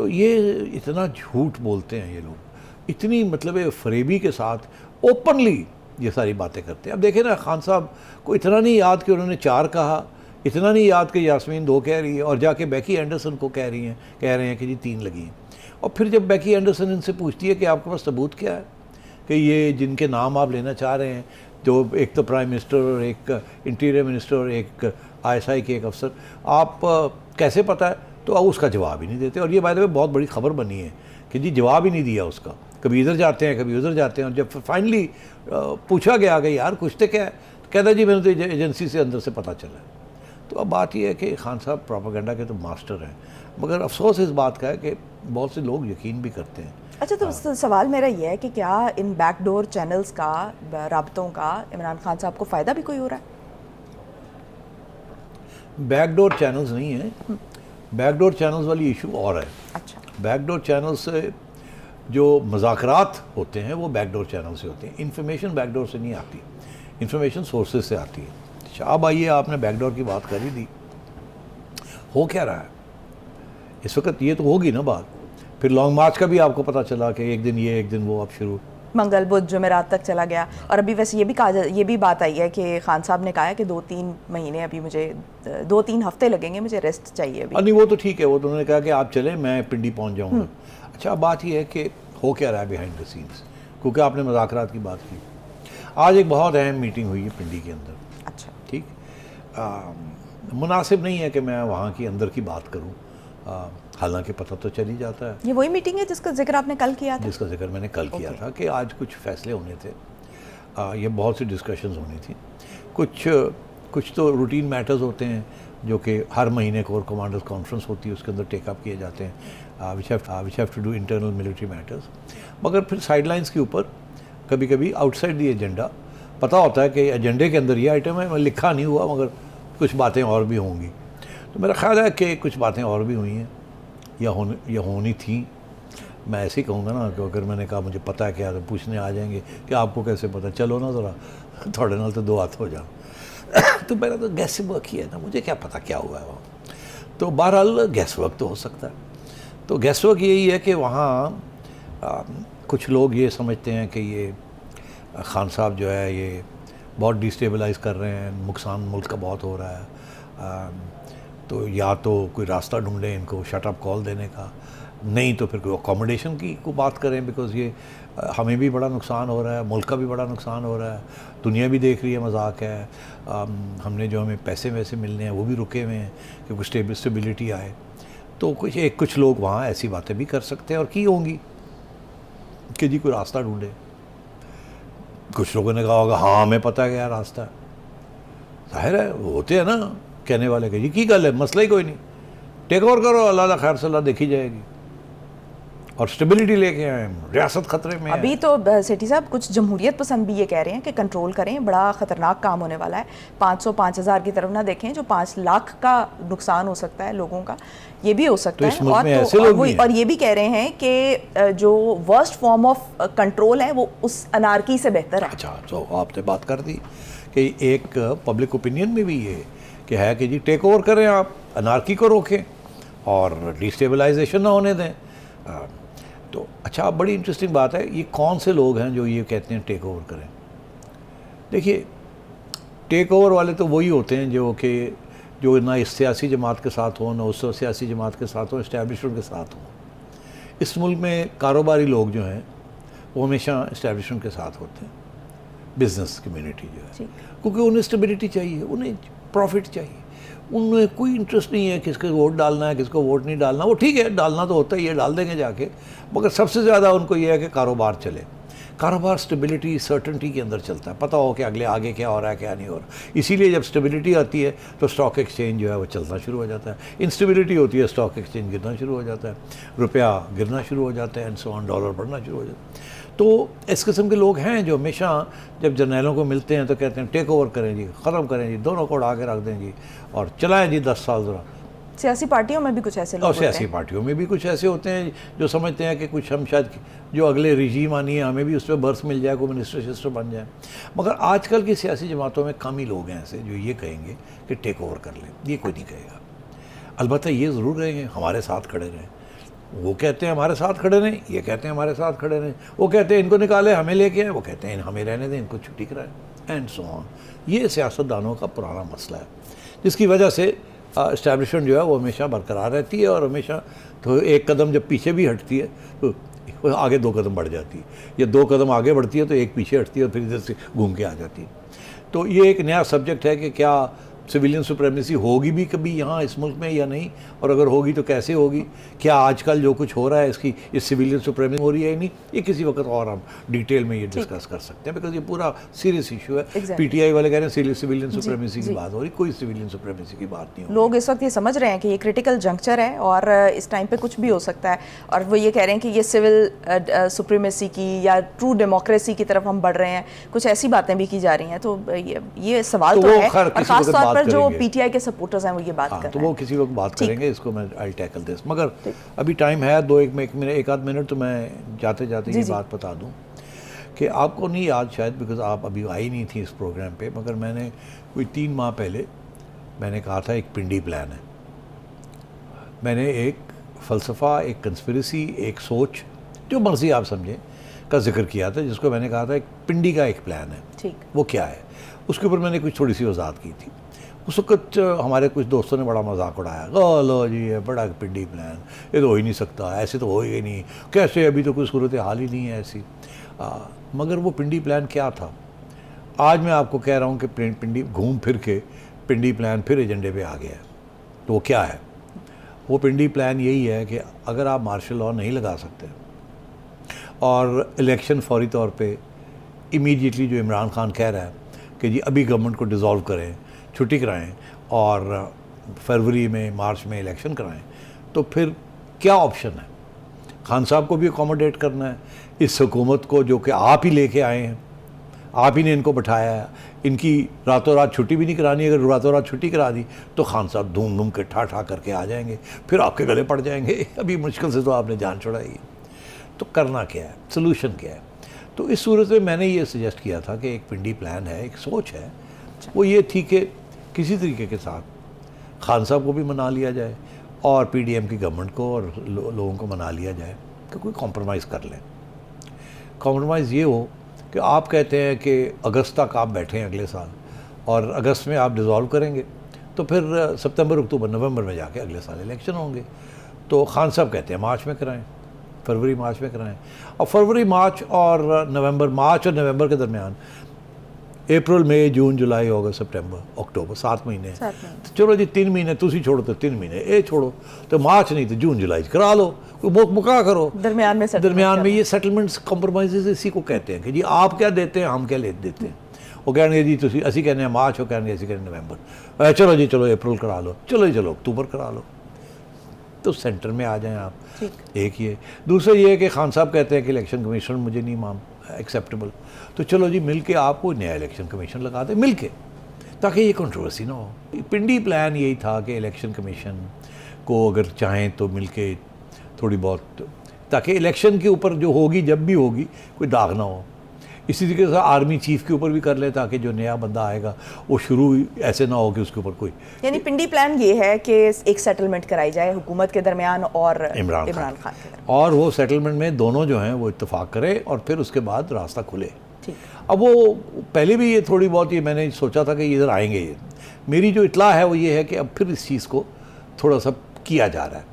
तो ये इतना झूठ बोलते हैं ये लोग, इतनी मतलब फरेबी के साथ ओपनली ये सारी बातें करते हैं। अब देखें ना, खान साहब को इतना नहीं याद कि उन्होंने 4 कहा, इतना नहीं याद कि यास्मीन 2 कह रही है, और जाके बेकी एंडरसन को कह रहे हैं कि जी 3 लगी हैं। और फिर जब बेकी एंडरसन इनसे पूछती है कि आपके पास सबूत क्या है कि ये जिनके नाम आप लेना चाह रहे हैं, जो एक तो प्राइम मिनिस्टर और एक इंटीरियर मिनिस्टर और एक ISI के एक अफसर, आप कैसे पता है? तो अब उसका जवाब ही नहीं देते। और ये बाय द वे बहुत बड़ी खबर बनी है कि जी जवाब ही नहीं दिया उसका, कभी इधर जाते हैं कभी उधर जाते हैं। और जब फाइनली पूछा गया कि यार कुछ तो क्या है, तो कहता जी मैंने तो एजेंसी से अंदर से पता चला। तो अब बात यह है कि खान साहब प्रोपेगेंडा के तो मास्टर हैं, मगर अफसोस इस बात का है कि बहुत से लोग यकीन भी करते हैं। अच्छा, तो सवाल मेरा ये है कि क्या इन बैकडोर चैनल्स का, राब्तों का इमरान खान साहब को फ़ायदा भी कोई हो रहा है? बैकडोर चैनल्स नहीं है, बैकडोर चैनल्स वाली इशू और है। अच्छा, बैकडोर चैनल से जो मुज़ाकरात होते हैं वो बैकडोर चैनल से होते हैं। इन्फॉर्मेशन बैकडोर से नहीं आती, इन्फॉर्मेशन सोर्सेज से आती है। अब आइए, आपने बैकडोर की बात कर ही दी, हो क्या रहा है इस वक्त? ये तो होगी ना बात। फिर लॉन्ग मार्च का भी आपको पता चला कि एक दिन ये एक दिन वो, अब शुरू मंगल बुध जुमेरात तक चला गया। और अभी वैसे ये भी बात आई है कि खान साहब ने कहा है कि 2-3 महीने, अभी मुझे 2-3 हफ्ते लगेंगे, मुझे रेस्ट चाहिए अभी। नहीं, वो तो ठीक है, वो तो उन्होंने कहा कि आप चले, मैं पिंडी पहुंच जाऊंगा। अच्छा, बात ये है कि हो क्या रहा है बिहाइंड द सीन्स, क्योंकि आपने मुज़ाकरात की बात की। आज एक बहुत अहम मीटिंग हुई है पिंडी के अंदर। अच्छा, ठीक, मुनासिब नहीं है कि मैं वहाँ की अंदर की बात करूँ, हालांकि पता तो चल ही जाता है। ये वही मीटिंग है जिसका जिक्र आपने कल किया था? जिसका जिक्र मैंने कल किया था कि आज कुछ फैसले होने थे, ये बहुत सी डिस्कशंस होनी थी। कुछ तो रूटीन मैटर्स होते हैं जो कि हर महीने कोर कमांडर्स कॉन्फ्रेंस होती है, उसके अंदर टेकअप किए जाते हैं, which have to do internal military matters. मगर फिर साइडलाइंस के ऊपर कभी कभी आउटसाइड दी एजेंडा पता होता है कि एजेंडे के अंदर ये आइटम है, लिखा नहीं हुआ मगर कुछ बातें और भी होंगी। तो मेरा ख्याल है कि कुछ बातें और भी हुई हैं या होनी थी। मैं ऐसे ही कहूँगा ना कि अगर मैंने कहा मुझे पता है क्या, तो पूछने आ जाएंगे कि आपको कैसे पता, चलो ना ज़रा थोड़े नाल तो 2 हाथ हो जाओ। तो मेरा तो गैस वर्क ही है ना, मुझे क्या पता क्या हुआ है वहाँ। तो बहरहाल गैस वर्क तो हो सकता है। तो गैस वर्क यही है कि वहाँ कुछ लोग ये समझते हैं कि ये खान साहब जो है ये बहुत डिस्टेबलाइज़ कर रहे हैं, नुकसान मुल्क का बहुत हो रहा है, तो या तो कोई रास्ता ढूंढें इनको शट अप कॉल देने का, नहीं तो फिर कोई अकोमोडेशन की को बात करें, बिकॉज़ ये हमें भी बड़ा नुकसान हो रहा है, मुल्क का भी बड़ा नुकसान हो रहा है, दुनिया भी देख रही है, मजाक है। हमने जो हमें पैसे वैसे मिलने हैं वो भी रुके हुए हैं कि कुछ स्टेबिलिटी आए। तो कुछ लोग वहाँ ऐसी बातें भी कर सकते हैं और की होंगी कि जी कोई रास्ता ढूंढे। कुछ लोगों ने कहा होगा हाँ हमें पता है क्या रास्ता है, जाहिर है होते हैं ना कहने वाले के, ये की गल है, मसला ही कोई नहीं, टेक ओवर करो, अल्लाह खैर सलाह देखी जाएगी, और स्टेबिलिटी लेके आए, रियासत खतरे में अभी तो सेठी साहब कुछ जमहूरियत पसंद भी ये कह रहे हैं कि कंट्रोल करें, बड़ा ख़तरनाक काम होने वाला है, 500-5,000 की तरफ ना देखें, जो 5 लाख का नुकसान हो सकता है लोगों का, ये भी हो सकता है। और ये भी कह रहे हैं कि जो वर्स्ट फॉर्म ऑफ कंट्रोल है वो उस अनारकी से बेहतर है। अच्छा, तो आपने बात कर दी कि एक पब्लिक ओपिनियन में भी ये कि है कि जी टेक ओवर करें, आप अनारकी को रोकें और डिस्टेबलाइजेशन ना होने दें। तो अच्छा, बड़ी इंटरेस्टिंग बात है, ये कौन से लोग हैं जो ये कहते हैं टेक ओवर करें? देखिए, टेक ओवर वाले तो वही होते हैं जो ना इस सियासी जमात के साथ हो, ना उस सियासी जमात के साथ हो, इस्टेब्लिशमेंट के साथ हो। इस मुल्क में कारोबारी लोग जो हैं वो हमेशा इस्टेब्लिशमेंट के साथ होते हैं, बिजनेस कम्युनिटी जो है, क्योंकि उन्हें स्टेबिलिटी चाहिए, उन्हें प्रॉफिट चाहिए, उनमें कोई इंटरेस्ट नहीं है किसको वोट डालना है किसको वोट नहीं डालना। वो ठीक है, डालना तो होता ही है, डाल देंगे जाके, मगर सबसे ज़्यादा उनको ये है कि कारोबार चले। कारोबार स्टेबिलिटी सर्टेनिटी के अंदर चलता है, पता हो कि आगे क्या हो रहा है क्या नहीं हो रहा। इसीलिए जब स्टेबिलिटी आती है तो स्टॉक एक्सचेंज जो है वो चलना शुरू हो जाता है, इंस्टेबिलिटी होती है स्टॉक एक्सचेंज गिरना शुरू हो जाता है, रुपया गिरना शुरू हो जाता है, एंड सो ऑन, डॉलर बढ़ना शुरू हो जाता है। तो इस किस्म के लोग हैं जो हमेशा जब जर्नैलों को मिलते हैं तो कहते हैं टेक ओवर करें जी, ख़त्म करें जी, दोनों को उड़ा के रख दें जी और चलाएं जी 10 साल ज़रा। सियासी पार्टियों में भी कुछ ऐसे लोग और सियासी पार्टियों में भी कुछ ऐसे होते हैं जो समझते हैं कि कुछ हम शायद जो अगले रिजीम आनी है हमें भी उस पर बर्स मिल जाए, कोई मिनिस्टर शिस्टर बन जाए। मगर आजकल की सियासी जमातों में कम ही लोग हैं ऐसे जो ये कहेंगे कि टेक ओवर कर लें, ये कोई नहीं कहेगा। अलबत्ता ये ज़रूर रहेंगे, हमारे साथ खड़े रहें, वो कहते हैं हमारे साथ खड़े नहीं, ये कहते हैं हमारे साथ खड़े नहीं, वो कहते हैं इनको निकाले हमें लेके आए, वो कहते हैं हमें रहने दें, इनको छुट्टी कराएं, एंड सो ऑन। ये सियासतदानों का पुराना मसला है, जिसकी वजह से इस्टेब्लिशमेंट जो है वो हमेशा बरकरार रहती है, और हमेशा तो एक कदम जब पीछे भी हटती है तो आगे 2 कदम बढ़ जाती है, या 2 कदम आगे बढ़ती है तो एक पीछे हटती है और फिर इधर से घूम के आ जाती है। तो ये एक नया सब्जेक्ट है कि क्या सिविलियन सुप्रीमेसी होगी भी कभी यहाँ इस मुल्क में या नहीं, और अगर होगी तो कैसे होगी, क्या आजकल जो कुछ हो रहा है इसकी इस सिविलियन सुप्रीमेसी हो रही है या नहीं, ये किसी वक्त और हम डिटेल में ये डिस्कस कर सकते हैं, बिकॉज ये पूरा सीरियस इशू है। पीटीआई वाले कह रहे हैं सिविलियन सुप्रीमेसी की बात हो रही, कोई सिविलियन सुप्रीमेसी की बात नहीं हो। लोग इस वक्त ये समझ रहे हैं कि ये क्रिटिकल जंक्चर है और इस टाइम पे कुछ भी हो सकता है, और वो ये कह रहे हैं कि ये सिविल सुप्रीमेसी की या ट्रू डेमोक्रेसी की तरफ हम बढ़ रहे हैं, कुछ ऐसी बातें भी की जा रही हैं। तो ये सवाल तो है, और खास तौर पर जो पीटीआई के सपोर्टर्स हैं वो ये बात कर रहे हैं। तो वो किसी वक्त बात करेंगे, इसको मैं आई टैकल दिस, मगर अभी टाइम है 1 आध मिनट, तो मैं जाते जाते ये बात बता दूं कि आपको नहीं याद शायद, बिकॉज आप अभी आई नहीं थी इस प्रोग्राम पे, मगर मैंने कोई 3 माह पहले मैंने कहा था एक पिंडी प्लान है। मैंने एक फ़लसफ़ा, एक कंस्पिरेसी, एक सोच, जो मर्जी आप समझें, का जिक्र किया था, जिसको मैंने कहा था एक पिंडी का एक प्लान है। ठीक, वो क्या है, उसके ऊपर मैंने कुछ थोड़ी सी वजाहत की थी। उस वक्त हमारे कुछ दोस्तों ने बड़ा मजाक उड़ाया, लो जी ये बड़ा पिंडी प्लान, ये तो हो ही नहीं सकता, ऐसे तो हो ही नहीं, कैसे, अभी तो कोई सूरत हाल ही नहीं है ऐसी। मगर वो पिंडी प्लान क्या था, आज मैं आपको कह रहा हूँ कि पिंडी घूम फिर के पिंडी प्लान फिर एजेंडे पे आ गया है। तो वो क्या है, वो पिंडी प्लान यही है कि अगर आप मार्शल लॉ नहीं लगा सकते और इलेक्शन फौरी तौर पे इमीडिएटली, जो इमरान खान कह रहा है कि जी अभी गवर्नमेंट को डिज़ोल्व करें, छुट्टी कराएं और फरवरी में मार्च में इलेक्शन कराएं, तो फिर क्या ऑप्शन है। खान साहब को भी अकोमोडेट करना है, इस हुकूमत को जो कि आप ही लेके आए हैं, आप ही ने इनको बैठाया है, इनकी रातों रात छुट्टी भी नहीं करानी। अगर रातों रात छुट्टी करा दी तो खान साहब धूम धूम के ठा करके आ जाएंगे, फिर आपके गले पड़ जाएंगे। अभी मुश्किल से तो आपने जान छुड़ाई है। तो करना क्या है, सोल्यूशन क्या है। तो इस सूरत में मैंने ये सजेस्ट किया था कि एक पिंडी प्लान है, एक सोच है, वो ये थी कि किसी तरीके के साथ खान साहब को भी मना लिया जाए और पीडीएम की गवर्नमेंट को और लोगों को मना लिया जाए कि कोई कॉम्प्रोमाइज़ कर लें। कॉम्प्रोमाइज़ ये हो कि आप कहते हैं कि अगस्त तक आप बैठे हैं अगले साल, और अगस्त में आप डिज़ोल्व करेंगे, तो फिर सितंबर, अक्टूबर, नवंबर में जाके अगले साल इलेक्शन होंगे। तो खान साहब कहते हैं मार्च में कराएं, फरवरी मार्च में कराएं, और फरवरी मार्च और नवंबर के दरमियान अप्रैल, मई, जून, जुलाई, अगस्त, सितंबर, अक्टूबर, 7 महीने। तो चलो जी 3 महीने तुसी छोड़ो तो 3 महीने ये छोड़ो, तो मार्च नहीं तो जून जुलाई करा लो, कोई मुका करो दरमियान में ये सेटलमेंट्स, कॉम्प्रोमाइज़ इसी को कहते हैं कि जी आप क्या देते हैं, हम क्या ले देते हैं। वो कहेंगे जी तुसी, असी कहने मार्च, वो कहेंगे असी कहने नवंबर, चलो जी चलो अप्रैल करा लो, चलो जी चलो अक्टूबर करा लो, तो सेंटर में आ जाएं आप। एक ये, दूसरा ये है कि खान साहब कहते हैं कि इलेक्शन कमीशन मुझे नहीं एक्सेप्टेबल, तो चलो जी मिल के आपको नया इलेक्शन कमीशन लगा दें मिल के, ताकि ये कंट्रोवर्सी ना हो। पिंडी प्लान यही था कि इलेक्शन कमीशन को अगर चाहें तो मिल के थोड़ी बहुत, ताकि इलेक्शन के ऊपर जो होगी, जब भी होगी, कोई दाग ना हो। इसी तरीके से आर्मी चीफ के ऊपर भी कर ले, ताकि जो नया बंदा आएगा वो शुरू ऐसे ना हो कि उसके ऊपर कोई, यानी पिंडी प्लान ये है कि एक सेटलमेंट कराई जाए हुकूमत के दरमियान और इमरान खान के दरमियान, और वो सेटलमेंट में दोनों जो हैं वो इत्तेफाक करें और फिर उसके बाद रास्ता खुले। अब वो पहले भी ये थोड़ी बहुत, ये मैंने सोचा था कि इधर आएंगे, ये मेरी जो इतला है वो ये है कि अब फिर इस चीज़ को थोड़ा सा किया जा रहा है।